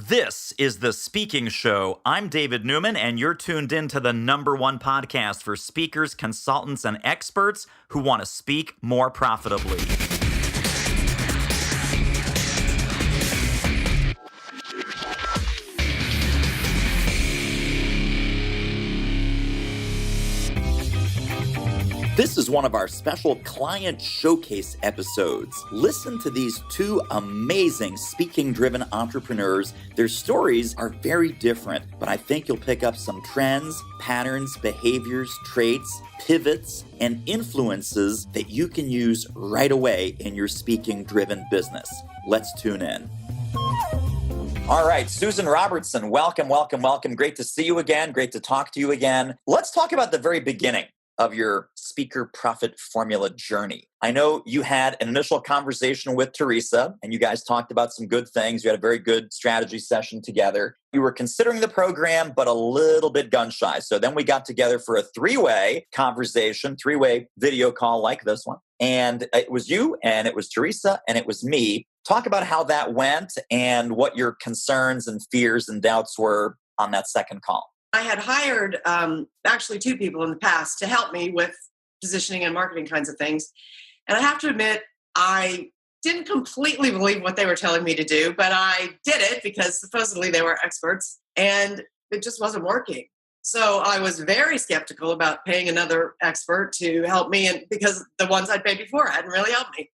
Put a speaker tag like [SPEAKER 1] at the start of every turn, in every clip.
[SPEAKER 1] This is The Speaking Show. I'm David Newman, and you're tuned in to the #1 podcast for speakers, consultants, and experts who want to speak more profitably. This is one of our special client showcase episodes. Listen to these two amazing speaking-driven entrepreneurs. Their stories are very different, but I think you'll pick up some trends, patterns, behaviors, traits, pivots, and influences that you can use right away in your speaking-driven business. Let's tune in. All right, Susan Robertson, welcome. Great to see you again. Great to talk to you again. Let's talk about the very beginning of your speaker profit formula journey. I know you had an initial conversation with Teresa and you guys talked about some good things. You had a very good strategy session together. You were considering the program, but a little bit gun shy. So then we got together for a three-way conversation, three-way video call like this one. And it was you and it was Teresa and it was me. Talk about how that went and what your concerns and fears and doubts were on that second call.
[SPEAKER 2] I had hired actually two people in the past to help me with positioning and marketing kinds of things. And I have to admit, I didn't completely believe what they were telling me to do, but I did it because supposedly they were experts and it just wasn't working. So I was very skeptical about paying another expert to help me, and because the ones I'd paid before hadn't really helped me.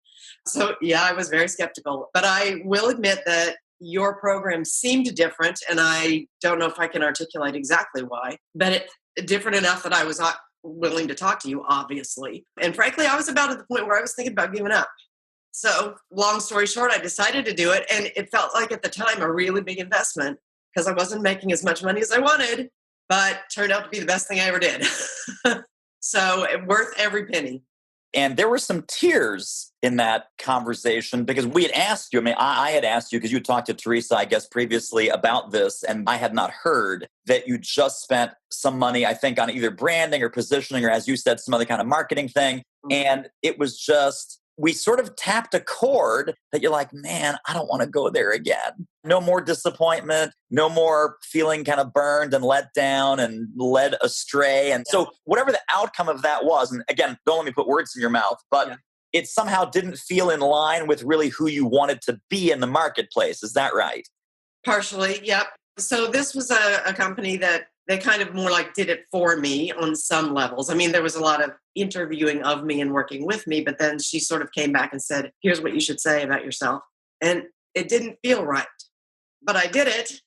[SPEAKER 2] So yeah, I was very skeptical, but I will admit that your program seemed different, and I don't know if I can articulate exactly why, but it's different enough that I was not willing to talk to you, obviously. And frankly, I was about at the point where I was thinking about giving up. So long story short, I decided to do it, and it felt like at the time a really big investment because I wasn't making as much money as I wanted, but turned out to be the best thing I ever did. So worth every penny.
[SPEAKER 1] And there were some tears in that conversation because we had asked you, I had asked you because you talked to Teresa, I guess, previously about this, and I had not heard that you just spent some money, I think, on either branding or positioning, or as you said, some other kind of marketing thing. And it was just, we sort of tapped a chord that you're like, man, I don't want to go there again. No more disappointment, no more feeling kind of burned and let down and led astray. And so whatever the outcome of that was, and again, don't let me put words in your mouth, but it somehow didn't feel in line with really who you wanted to be in the marketplace. Is that right?
[SPEAKER 2] Partially, yep. So this was a company that they kind of more like did it for me on some levels. I mean, there was a lot of interviewing of me and working with me, but then she sort of came back and said, here's what you should say about yourself. And it didn't feel right, but I did it.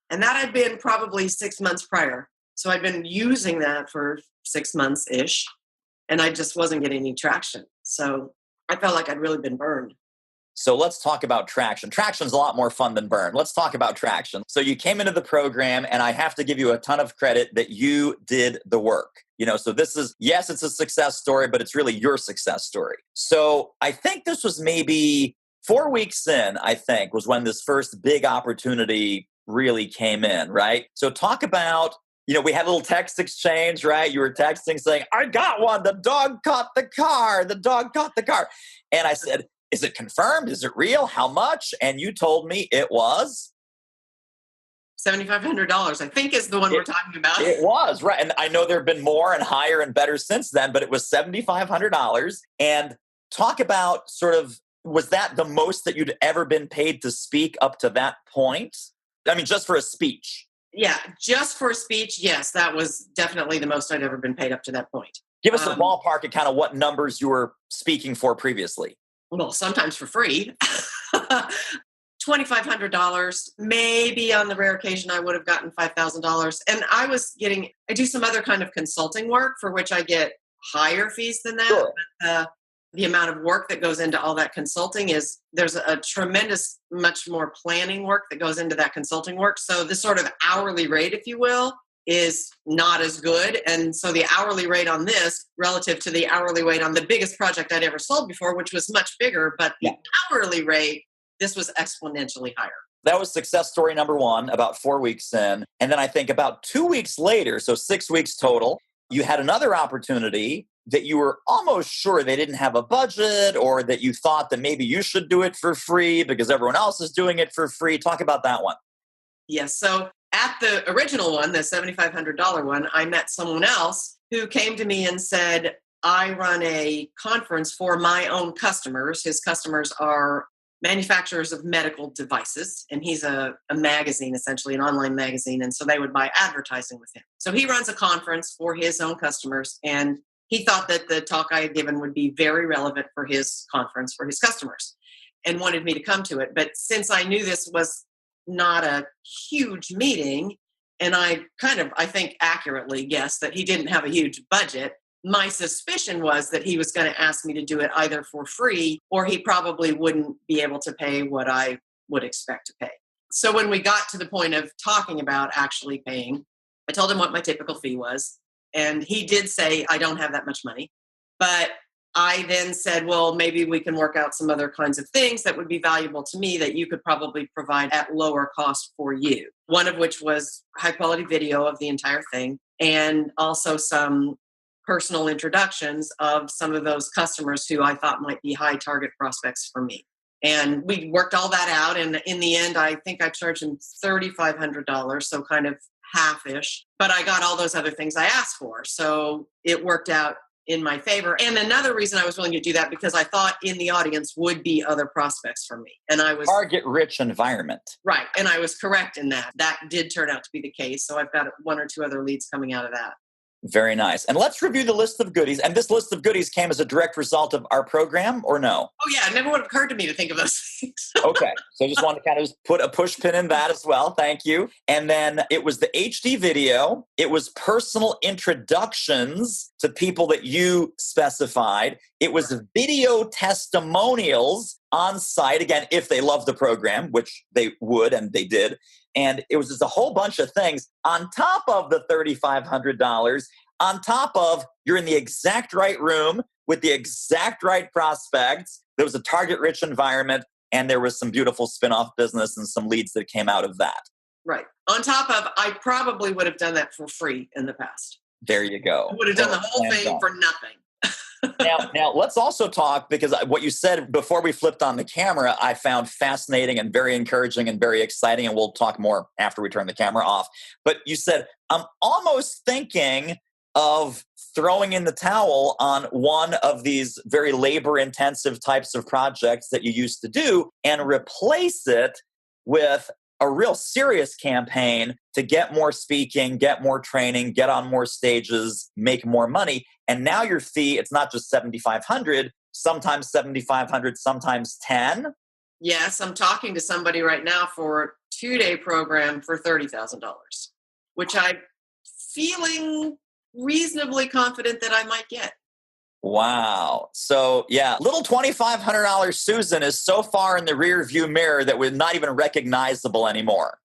[SPEAKER 2] And that had been probably 6 months prior. So I'd been using that for 6 months-ish, and I just wasn't getting any traction. So I felt like I'd really been burned.
[SPEAKER 1] So let's talk about traction. Traction's a lot more fun than burn. Let's talk about traction. So you came into the program, and I have to give you a ton of credit that you did the work. So this is, yes, it's a success story, but it's really your success story. So I think this was maybe 4 weeks in, I think, was when this first big opportunity really came in, right? So talk about, we had a little text exchange, right? You were texting saying, I got one. The dog caught the car. And I said, is it confirmed? Is it real? How much? And you told me it was
[SPEAKER 2] $7,500, I think is the one we're talking about.
[SPEAKER 1] It was, right. And I know there have been more and higher and better since then, but it was $7,500. And talk about sort of, was that the most that you'd ever been paid to speak up to that point? I mean, just for a speech.
[SPEAKER 2] Yeah, just for a speech, yes, that was definitely the most I'd ever been paid up to that point.
[SPEAKER 1] Give us a ballpark of kind of what numbers you were speaking for previously.
[SPEAKER 2] Well, sometimes for free. $2,500, maybe on the rare occasion I would have gotten $5,000. And I do some other kind of consulting work for which I get higher fees than that.
[SPEAKER 1] Sure.
[SPEAKER 2] But the amount of work that goes into all that consulting there's a tremendous, much more planning work that goes into that consulting work. So the sort of hourly rate, if you will, is not as good. And so the hourly rate on this relative to the hourly rate on the biggest project I'd ever sold before, which was much bigger, but the hourly rate, this was exponentially higher.
[SPEAKER 1] That was success story number one, about 4 weeks in. And then I think about 2 weeks later, so 6 weeks total, you had another opportunity that you were almost sure they didn't have a budget, or that you thought that maybe you should do it for free because everyone else is doing it for free? Talk about that one.
[SPEAKER 2] Yes. So at the original one, the $7,500 one, I met someone else who came to me and said, I run a conference for my own customers. His customers are manufacturers of medical devices, and he's a magazine, essentially an online magazine, and so they would buy advertising with him. So he runs a conference for his own customers, and he thought that the talk I had given would be very relevant for his conference for his customers and wanted me to come to it. But since I knew this was not a huge meeting, and I think accurately guessed that he didn't have a huge budget, my suspicion was that he was going to ask me to do it either for free, or he probably wouldn't be able to pay what I would expect to pay. So when we got to the point of talking about actually paying, I told him what my typical fee was. And he did say, I don't have that much money. But I then said, well, maybe we can work out some other kinds of things that would be valuable to me that you could probably provide at lower cost for you. One of which was high quality video of the entire thing, and also some personal introductions of some of those customers who I thought might be high target prospects for me. And we worked all that out. And in the end, I think I charged him $3,500, so kind of half-ish. But I got all those other things I asked for. So it worked out in my favor. And another reason I was willing to do that, because I thought in the audience would be other prospects for me. And I was
[SPEAKER 1] target-rich environment.
[SPEAKER 2] Right. And I was correct in that. That did turn out to be the case. So I've got one or two other leads coming out of that.
[SPEAKER 1] Very nice. And let's review the list of goodies. And this list of goodies came as a direct result of our program, or no?
[SPEAKER 2] Oh, yeah. It never would have occurred to me to think of those things.
[SPEAKER 1] Okay. So I just wanted to kind of put a push pin in that as well. Thank you. And then it was the HD video. It was personal introductions to people that you specified. It was video testimonials on site, again, if they love the program, which they would, and they did. And it was just a whole bunch of things on top of the $3,500, on top of you're in the exact right room with the exact right prospects. There was a target-rich environment, and there was some beautiful spin-off business and some leads that came out of that.
[SPEAKER 2] Right. On top of, I probably would have done that for free in the past.
[SPEAKER 1] There you go.
[SPEAKER 2] I would have done the whole thing for nothing.
[SPEAKER 1] Now, let's also talk, because what you said before we flipped on the camera, I found fascinating and very encouraging and very exciting, and we'll talk more after we turn the camera off. But you said, I'm almost thinking of throwing in the towel on one of these very labor-intensive types of projects that you used to do and replace it with a real serious campaign to get more speaking, get more training, get on more stages, make more money. And now your fee, it's not just $7,500, sometimes $7,500, sometimes $10,000.
[SPEAKER 2] Yes, I'm talking to somebody right now for a 2-day program for $30,000, which I'm feeling reasonably confident that I might get.
[SPEAKER 1] Wow. So yeah, little $2,500 Susan is so far in the rear view mirror that we're not even recognizable anymore.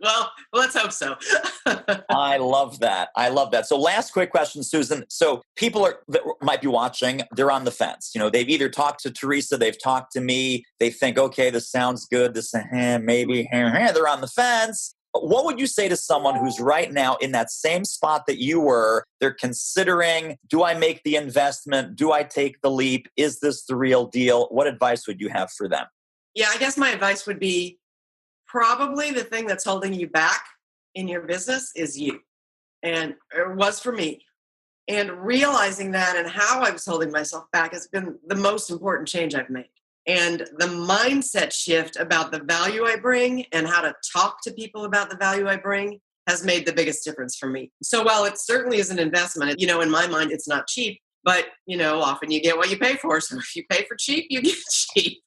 [SPEAKER 2] Well, let's hope so.
[SPEAKER 1] I love that. I love that. So last quick question, Susan. So people that might be watching, they're on the fence. You know, they've either talked to Teresa, they've talked to me, they think, okay, this sounds good. This, maybe, they're on the fence. What would you say to someone who's right now in that same spot that you were? They're considering, do I make the investment? Do I take the leap? Is this the real deal? What advice would you have for them?
[SPEAKER 2] Yeah, I guess my advice would be probably the thing that's holding you back in your business is you. And it was for me. And realizing that and how I was holding myself back has been the most important change I've made. And the mindset shift about the value I bring and how to talk to people about the value I bring has made the biggest difference for me. So while it certainly is an investment, in my mind, it's not cheap, but, often you get what you pay for. So if you pay for cheap, you get cheap.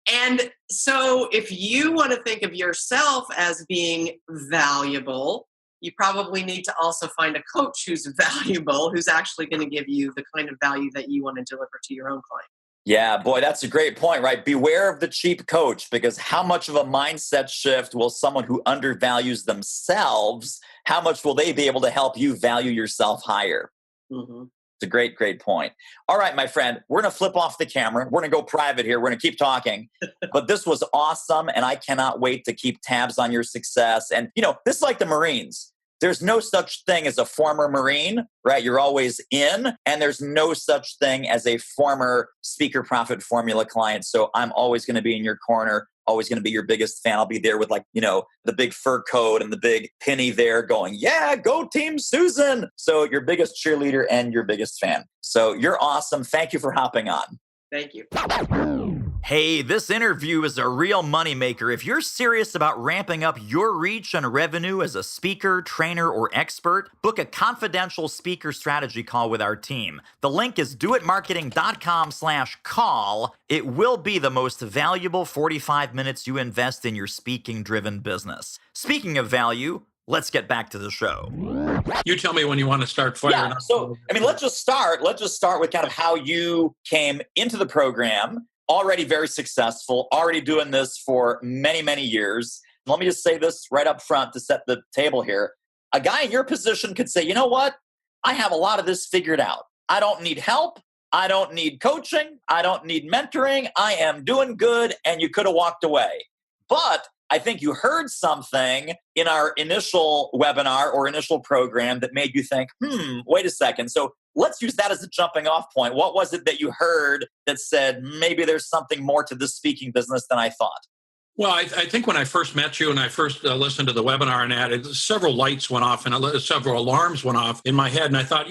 [SPEAKER 2] And so if you want to think of yourself as being valuable, you probably need to also find a coach who's valuable, who's actually going to give you the kind of value that you want to deliver to your own client.
[SPEAKER 1] Yeah, boy, that's a great point, right? Beware of the cheap coach, because how much of a mindset shift will someone who undervalues themselves, how much will they be able to help you value yourself higher? Mm-hmm. It's a great, great point. All right, my friend, we're going to flip off the camera. We're going to go private here. We're going to keep talking. But this was awesome, and I cannot wait to keep tabs on your success. And, this is like the Marines. there's no such thing as a former Marine, right? You're always in, and there's no such thing as a former Speaker Profit Formula client. So I'm always going to be in your corner, always going to be your biggest fan. I'll be there with the big fur coat and the big penny there going, yeah, go Team Susan. So your biggest cheerleader and your biggest fan. So you're awesome. Thank you for hopping on.
[SPEAKER 2] Thank you.
[SPEAKER 1] Hey, this interview is a real moneymaker. If you're serious about ramping up your reach and revenue as a speaker, trainer, or expert, book a confidential speaker strategy call with our team. The link is doitmarketing.com/call. It will be the most valuable 45 minutes you invest in your speaking-driven business. Speaking of value, let's get back to the show.
[SPEAKER 3] You tell me when you want to start firing up.
[SPEAKER 1] So, let's just start with kind of how you came into the program. Already very successful, already doing this for many, many years. Let me just say this right up front to set the table here. A guy in your position could say, you know what? I have a lot of this figured out. I don't need help. I don't need coaching. I don't need mentoring. I am doing good. And you could have walked away. But I think you heard something in our initial webinar or initial program that made you think, wait a second. So let's use that as a jumping off point. What was it that you heard that said, maybe there's something more to this speaking business than I thought?
[SPEAKER 3] Well, I think when I first met you and I first listened to the webinar and that, several lights went off and several alarms went off in my head. And I thought,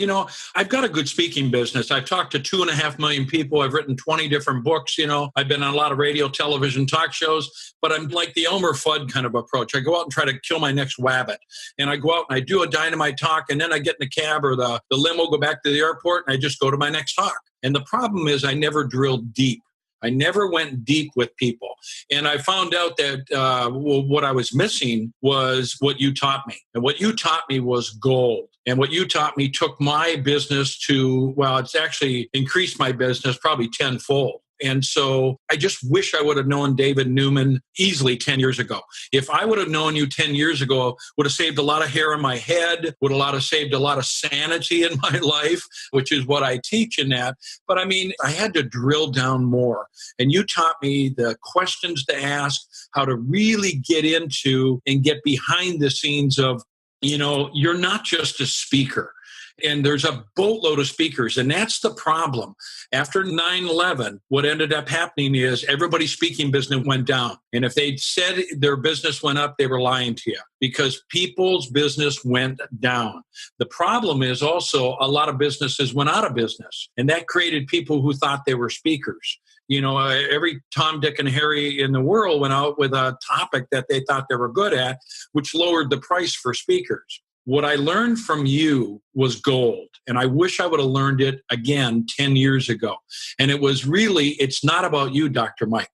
[SPEAKER 3] I've got a good speaking business. I've talked to 2.5 million people. I've written 20 different books. I've been on a lot of radio, television, talk shows, but I'm like the Elmer Fudd kind of approach. I go out and try to kill my next rabbit. And I go out and I do a dynamite talk, and then I get in the cab or the limo, go back to the airport, and I just go to my next talk. And the problem is I never drilled deep. I never went deep with people. And I found out that what I was missing was what you taught me. And what you taught me was gold. And what you taught me took my business to, it's actually increased my business probably tenfold. And so I just wish I would have known David Newman easily 10 years ago. If I would have known you 10 years ago, would have saved a lot of hair in my head, would have saved a lot of sanity in my life, which is what I teach in that. But I had to drill down more. And you taught me the questions to ask, how to really get into and get behind the scenes of, you're not just a speaker. And there's a boatload of speakers, and that's the problem. After 9/11, what ended up happening is everybody's speaking business went down. And if they'd said their business went up, they were lying to you because people's business went down. The problem is also a lot of businesses went out of business, and that created people who thought they were speakers. Every Tom, Dick, and Harry in the world went out with a topic that they thought they were good at, which lowered the price for speakers. What I learned from you was gold, and I wish I would have learned it again 10 years ago. And it was really, it's not about you, Dr. Mike.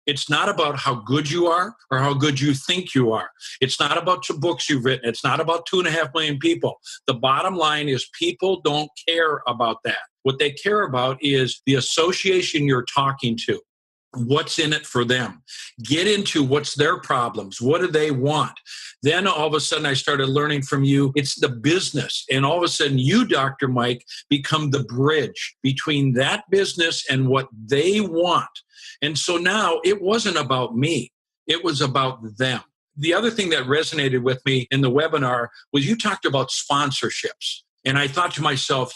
[SPEAKER 3] It's not about how good you are or how good you think you are. It's not about your books you've written. It's not about 2.5 million people. The bottom line is people don't care about that. What they care about is the association you're talking to. What's in it for them? Get into what's their problems. What do they want? Then all of a sudden I started learning from you. It's the business. And all of a sudden you, Dr. Mike, become the bridge between that business and what they want. And so now it wasn't about me. It was about them. The other thing that resonated with me in the webinar was you talked about sponsorships. And I thought to myself,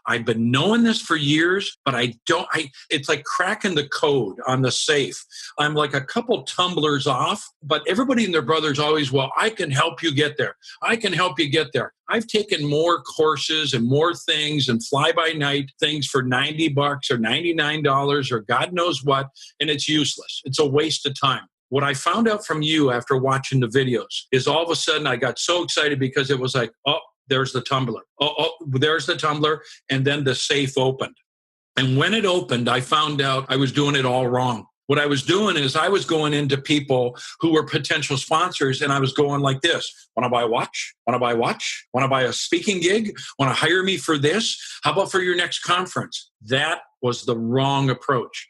[SPEAKER 3] I've been knowing this for years, but it's like cracking the code on the safe. I'm like a couple tumblers off, but everybody and their brother's always, I can help you get there. I can help you get there. I've taken more courses and more things and fly-by-night things for $90 or $99 or God knows what, and it's useless. It's a waste of time. What I found out from you after watching the videos is all of a sudden I got so excited because it was like, there's the tumbler. There's the tumbler. And then the safe opened. And when it opened, I found out I was doing it all wrong. What I was doing is I was going into people who were potential sponsors, and I was going like this. Want to buy a watch? Want to buy a watch? Want to buy a speaking gig? Want to hire me for this? How about for your next conference? That was the wrong approach.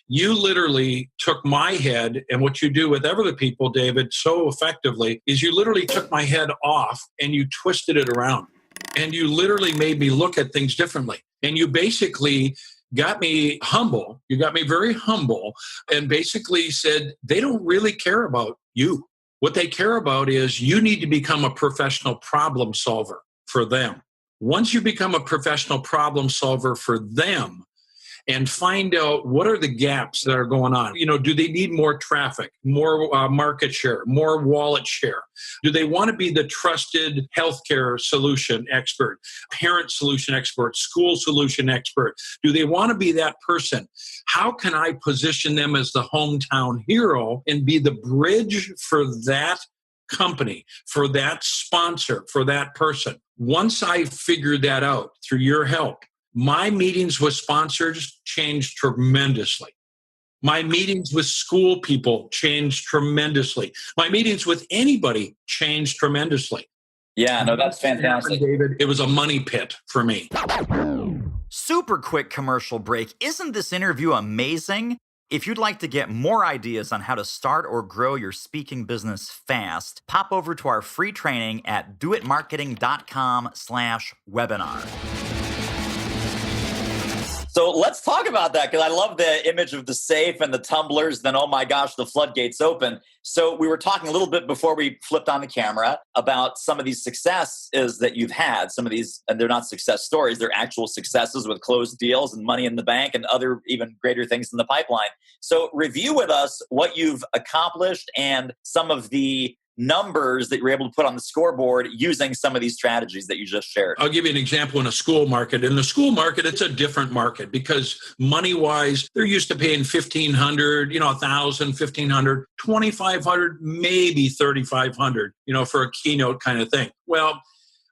[SPEAKER 3] You literally took my head, and what you do with other people, David, so effectively, is you literally took my head off and you twisted it around. And you literally made me look at things differently. And you basically got me humble. You got me very humble and basically said, they don't really care about you. What they care about is you need to become a professional problem solver for them. Once you become a professional problem solver for them, and find out what are the gaps that are going on. Do they need more traffic, more market share, more wallet share? Do they want to be the trusted healthcare solution expert, parent solution expert, school solution expert? Do they want to be that person? How can I position them as the hometown hero and be the bridge for that company, for that sponsor, for that person? Once I figured that out through your help, my meetings with sponsors changed tremendously. My meetings with school people changed tremendously. My meetings with anybody changed tremendously.
[SPEAKER 1] Yeah, no, that's fantastic.
[SPEAKER 3] David, it was a money pit for me.
[SPEAKER 1] Super quick commercial break. Isn't this interview amazing? If you'd like to get more ideas on how to start or grow your speaking business fast, pop over to our free training at doitmarketing.com/webinar. So let's talk about that, because I love the image of the safe and the tumblers. Then, oh my gosh, the floodgates open. So we were talking a little bit before we flipped on the camera about some of these successes that you've had. Some of these, and they're not success stories, they're actual successes with closed deals and money in the bank and other even greater things in the pipeline. So review with us what you've accomplished and some of the numbers that you're able to put on the scoreboard using some of these strategies that you just shared.
[SPEAKER 3] I'll give you an example in a school market. In the school market, it's a different market because money-wise, they're used to paying $1,500, $1,000, $1,500, $2,500, maybe $3,500, for a keynote kind of thing. Well,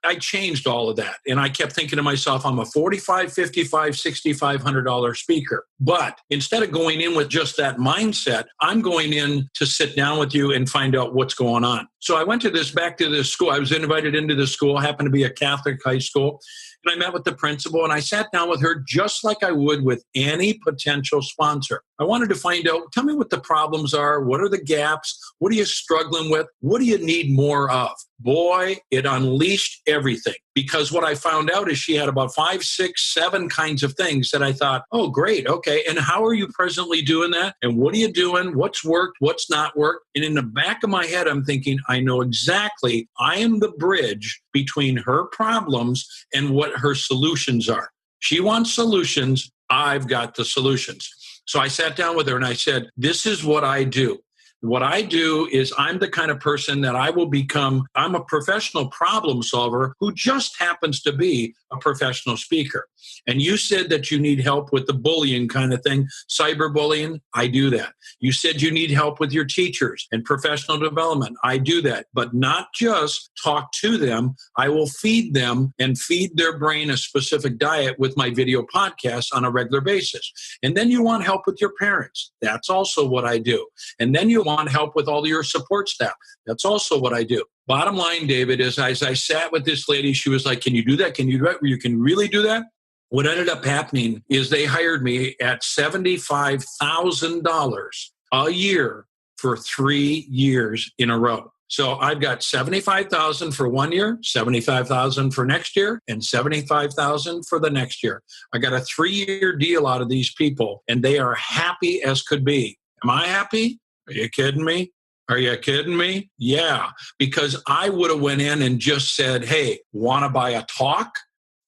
[SPEAKER 3] I changed all of that. And I kept thinking to myself, I'm a $4,500, $5,500, $6,500 speaker. But instead of going in with just that mindset, I'm going in to sit down with you and find out what's going on. So I went back to this school. I was invited into the school, happened to be a Catholic high school. And I met with the principal and I sat down with her just like I would with any potential sponsor. I wanted to find out, tell me what the problems are. What are the gaps? What are you struggling with? What do you need more of? Boy, it unleashed everything, because what I found out is she had about 5, 6, 7 kinds of things that I thought, oh, great. Okay. And how are you presently doing that? And what are you doing? What's worked? What's not worked? And in the back of my head, I'm thinking, I know exactly. I am the bridge between her problems and what her solutions are. She wants solutions. I've got the solutions. So I sat down with her and I said, this is what I do. What I do is I'm the kind of person that I'm a professional problem solver who just happens to be a professional speaker. And you said that you need help with the bullying kind of thing, cyberbullying. I do that. You said you need help with your teachers and professional development. I do that, but not just talk to them. I will feed them and feed their brain a specific diet with my video podcasts on a regular basis. And then you want help with your parents. That's also what I do. And then you want help with all your support staff. That's also what I do. Bottom line, David, is as I sat with this lady, she was like, can you do that? Can you do that? You can really do that? What ended up happening is they hired me at $75,000 a year for 3 years in a row. So I've got $75,000 for 1 year, $75,000 for next year, and $75,000 for the next year. I got a 3-year deal out of these people, and they are happy as could be. Am I happy? Are you kidding me? Are you kidding me? Yeah, because I would have went in and just said, hey, want to buy a talk?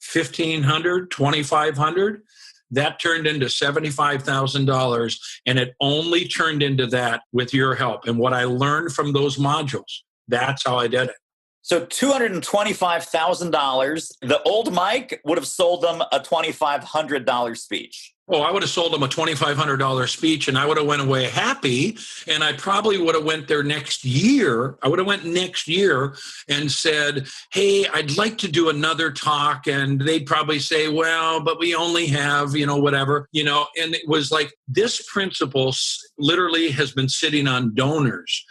[SPEAKER 3] $1,500, $2,500? That turned into $75,000, and it only turned into that with your help. And what I learned from those modules, that's how I did it.
[SPEAKER 1] So $225,000, the old Mike would have sold them a $2,500 speech.
[SPEAKER 3] Oh, I would have sold them a $2,500 speech, and I would have went away happy, and I probably would have went there next year. I would have went next year and said, hey, I'd like to do another talk, and they'd probably say, well, but we only have, whatever, and it was like this principle literally has been sitting on donors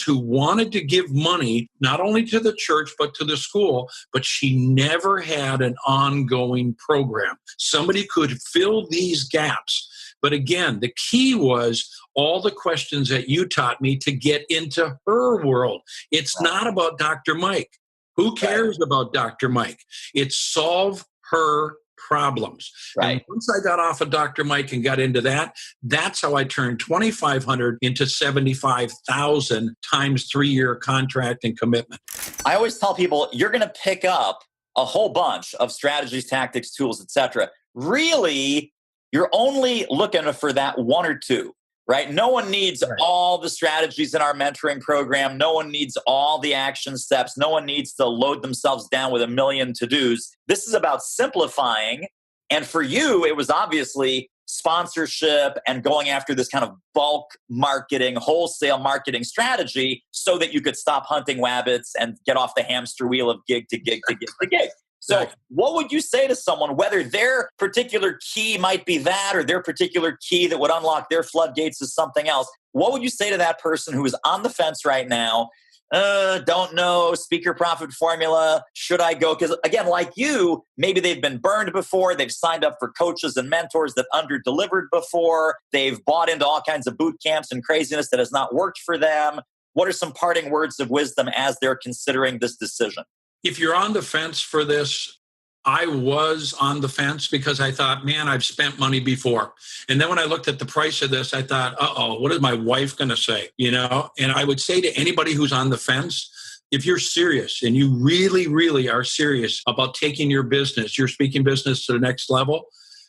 [SPEAKER 3] who wanted to give money, not only to the church, but to the school, but she never had an ongoing program. Somebody could fill these gaps. But again, the key was all the questions that you taught me to get into her world. It's not about Dr. Mike. Who cares about Dr. Mike? It's solve her problems.
[SPEAKER 1] Right.
[SPEAKER 3] And once I got off of Dr. Mike and got into that, that's how I turned 2,500 into 75,000 times 3-year contract and commitment.
[SPEAKER 1] I always tell people, you're going to pick up a whole bunch of strategies, tactics, tools, etc. Really, you're only looking for that one or two, right? No one needs all the strategies in our mentoring program. No one needs all the action steps. No one needs to load themselves down with a million to-dos. This is about simplifying. And for you, it was obviously sponsorship and going after this kind of bulk marketing, wholesale marketing strategy so that you could stop hunting rabbits and get off the hamster wheel of gig to gig to gig to gig. So what would you say to someone, whether their particular key might be that or their particular key that would unlock their floodgates is something else? What would you say to that person who is on the fence right now? Don't know, speaker profit formula, should I go? Because again, like you, maybe they've been burned before. They've signed up for coaches and mentors that under-delivered before. They've bought into all kinds of boot camps and craziness that has not worked for them. What are some parting words of wisdom as they're considering this decision?
[SPEAKER 3] If you're on the fence for this, I was on the fence because I thought, man, I've spent money before. And then when I looked at the price of this, I thought, what is my wife going to say? You know, and I would say to anybody who's on the fence, if you're serious and you really, really are serious about taking your business, your speaking business to the next level,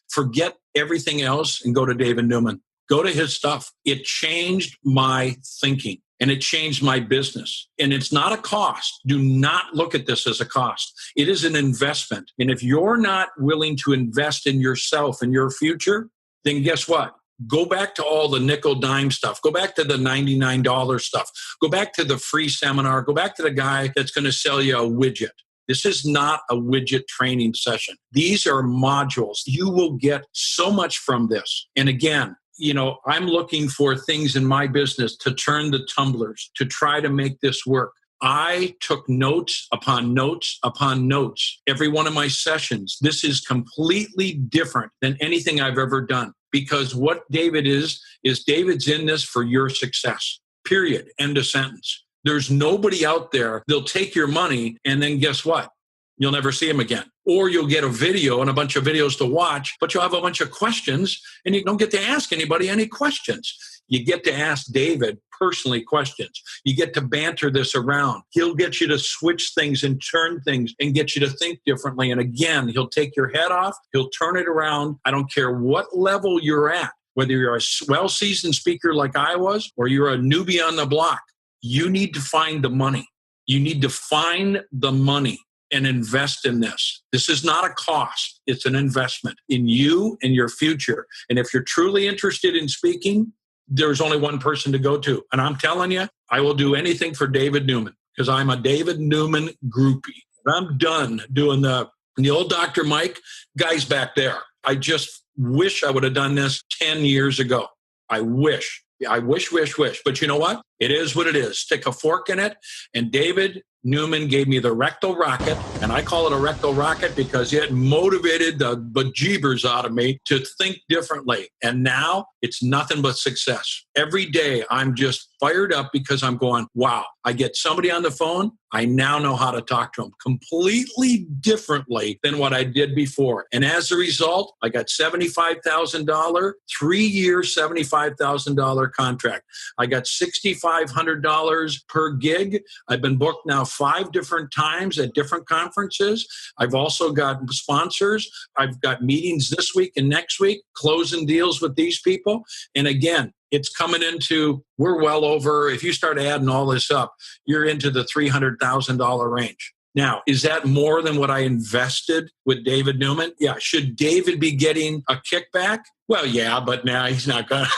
[SPEAKER 3] forget everything else and go to David Newman. Go to his stuff. It changed my thinking. And it changed my business. And it's not a cost. Do not look at this as a cost. It is an investment. And if you're not willing to invest in yourself and your future, then guess what? Go back to all the nickel dime stuff. Go back to the $99 stuff. Go back to the free seminar. Go back to the guy that's going to sell you a widget. This is not a widget training session. These are modules. You will get so much from this. And again, you know, I'm looking for things in my business to turn the tumblers, to try to make this work. I took notes upon notes upon notes. Every one of my sessions, this is completely different than anything I've ever done. Because what David is David's in this for your success. Period. End of sentence. There's nobody out there. They'll take your money and then guess what? You'll never see him again. Or you'll get a video and a bunch of videos to watch, but you'll have a bunch of questions and you don't get to ask anybody any questions. You get to ask David personally questions. You get to banter this around. He'll get you to switch things and turn things and get you to think differently. And again, he'll take your head off. He'll turn it around. I don't care what level you're at, whether you're a well-seasoned speaker like I was or you're a newbie on the block. You need to find the money. You need to find the money and invest in this. This is not a cost. It's an investment in you and your future. And if you're truly interested in speaking, there's only one person to go to. And I'm telling you, I will do anything for David Newman because I'm a David Newman groupie. I'm done doing the old Dr. Mike guys back there. I just wish I would have done this 10 years ago. I wish. But you know what? It is what it is. Stick a fork in it. And David Newman gave me the rectal rocket, and I call it a rectal rocket because it motivated the bejeebers out of me to think differently. And now it's nothing but success. Every day I'm just fired up because I'm going, wow, I get somebody on the phone. I now know how to talk to them completely differently than what I did before. And as a result, I got $75,000, 3-year $75,000 contract. I got $6,500 per gig. I've been booked now 5 different times at different conferences. I've also got sponsors. I've got meetings this week and next week, closing deals with these people. And again, it's coming into, we're well over, if you start adding all this up, you're into the $300,000 range. Now, is that more than what I invested with David Newman? Yeah. Should David be getting a kickback? Well, yeah, but now he's not going to.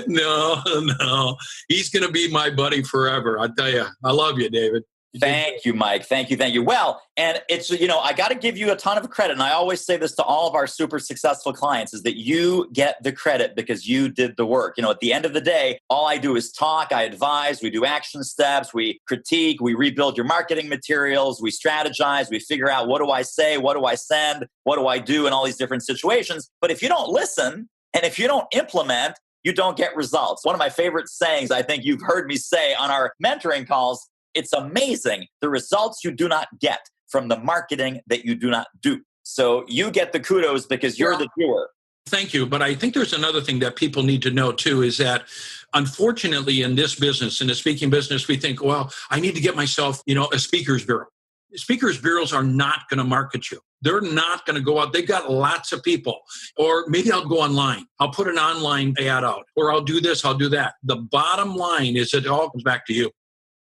[SPEAKER 3] No. He's going to be my buddy forever. I tell you, I love you, David.
[SPEAKER 1] Thank you, Mike. Thank you. Well, and it's, I got to give you a ton of credit. And I always say this to all of our super successful clients is that you get the credit because you did the work. At the end of the day, all I do is talk, I advise, we do action steps, we critique, we rebuild your marketing materials, we strategize, we figure out what do I say, what do I send, what do I do in all these different situations. But if you don't listen and if you don't implement, you don't get results. One of my favorite sayings I think you've heard me say on our mentoring calls, it's amazing the results you do not get from the marketing that you do not do. So you get the kudos because you're the doer.
[SPEAKER 3] Thank you. But I think there's another thing that people need to know too, is that unfortunately in this business, in the speaking business, we think, well, I need to get myself, a speaker's bureau. Speakers bureaus are not going to market you. They're not going to go out. They've got lots of people. Or maybe I'll go online. I'll put an online ad out. Or I'll do this, I'll do that. The bottom line is it all comes back to you.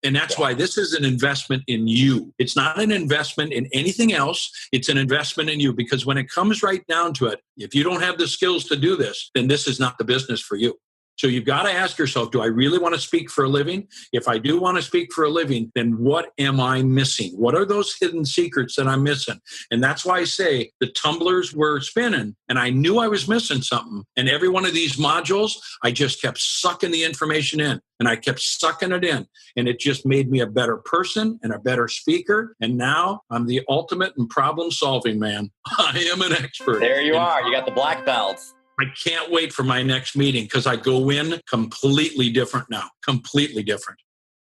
[SPEAKER 3] And that's why this is an investment in you. It's not an investment in anything else. It's an investment in you. Because when it comes right down to it, if you don't have the skills to do this, then this is not the business for you. So you've got to ask yourself, do I really want to speak for a living? If I do want to speak for a living, then what am I missing? What are those hidden secrets that I'm missing? And that's why I say the tumblers were spinning and I knew I was missing something. And every one of these modules, I just kept sucking the information in and I kept sucking it in. And it just made me a better person and a better speaker. And now I'm the ultimate in problem solving, man. I am an expert.
[SPEAKER 1] There you are. You got the black belts.
[SPEAKER 3] I can't wait for my next meeting because I go in completely different now, completely different.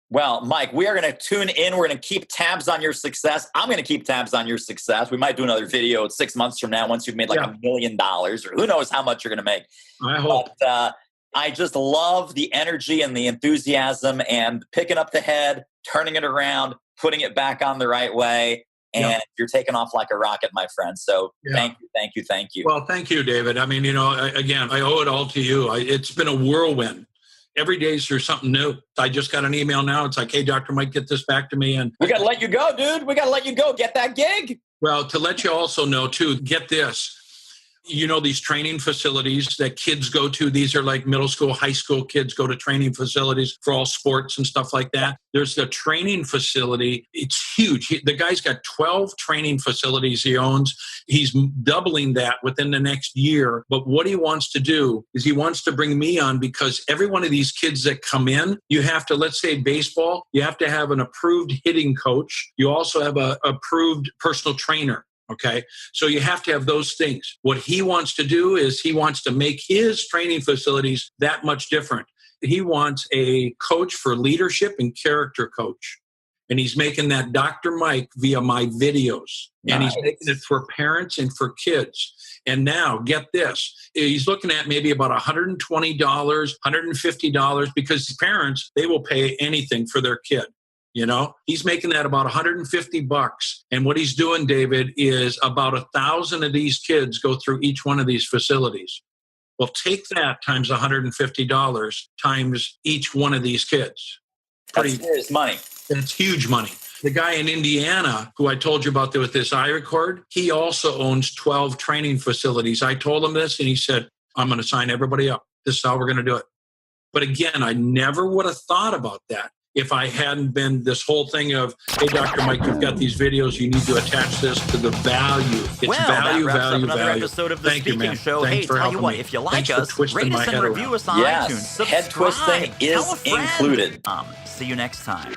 [SPEAKER 1] Well, Mike, we are going to tune in. We're going to keep tabs on your success. I'm going to keep tabs on your success. We might do another video 6 months from now once you've made like $1 million or who knows how much you're going to make.
[SPEAKER 3] I hope.
[SPEAKER 1] But, I just love the energy and the enthusiasm and picking up the head, turning it around, putting it back on the right way. And you're taking off like a rocket, my friend. So thank you.
[SPEAKER 3] Well, thank you, David. I mean, again, I owe it all to you. It's been a whirlwind. Every day there's something new. I just got an email now. It's like, hey, Dr. Mike, get this back to me. And
[SPEAKER 1] we got to let you go, dude. We got to let you go. Get that gig.
[SPEAKER 3] Well, to let you also know, too, get this. These training facilities that kids go to, these are like middle school, high school kids go to training facilities for all sports and stuff like that. There's a training facility. It's huge. The guy's got 12 training facilities he owns. He's doubling that within the next year. But what he wants to do is he wants to bring me on because every one of these kids that come in, you have to, let's say baseball, you have to have an approved hitting coach. You also have an approved personal trainer. Okay. So you have to have those things. What he wants to do is he wants to make his training facilities that much different. He wants a coach for leadership and character coach. And he's making that Dr. Mike via my videos. And he's making it for parents and for kids. And now get this, he's looking at maybe about $120, $150 because parents, they will pay anything for their kid. He's making that about $150. And what he's doing, David, is about 1,000 of these kids go through each one of these facilities. Well, take that times $150 times each one of these kids.
[SPEAKER 1] That's serious money.
[SPEAKER 3] That's huge money. The guy in Indiana, who I told you about with this iRecord, he also owns 12 training facilities. I told him this, and he said, I'm going to sign everybody up. This is how we're going to do it. But again, I never would have thought about that if I hadn't been this whole thing of, hey, Dr. Mike, you've got these videos. You need to attach this to the value. It's value,
[SPEAKER 1] that wraps up another
[SPEAKER 3] value.
[SPEAKER 1] episode of the
[SPEAKER 3] Thank
[SPEAKER 1] Speaking
[SPEAKER 3] you,
[SPEAKER 1] Show.
[SPEAKER 3] Thanks
[SPEAKER 1] hey,
[SPEAKER 3] for
[SPEAKER 1] tell you what,
[SPEAKER 3] me.
[SPEAKER 1] if you like
[SPEAKER 3] Thanks
[SPEAKER 1] us, rate us and review us on iTunes. Subscribe.
[SPEAKER 3] Head twisting
[SPEAKER 1] is
[SPEAKER 3] included.
[SPEAKER 1] See you next time.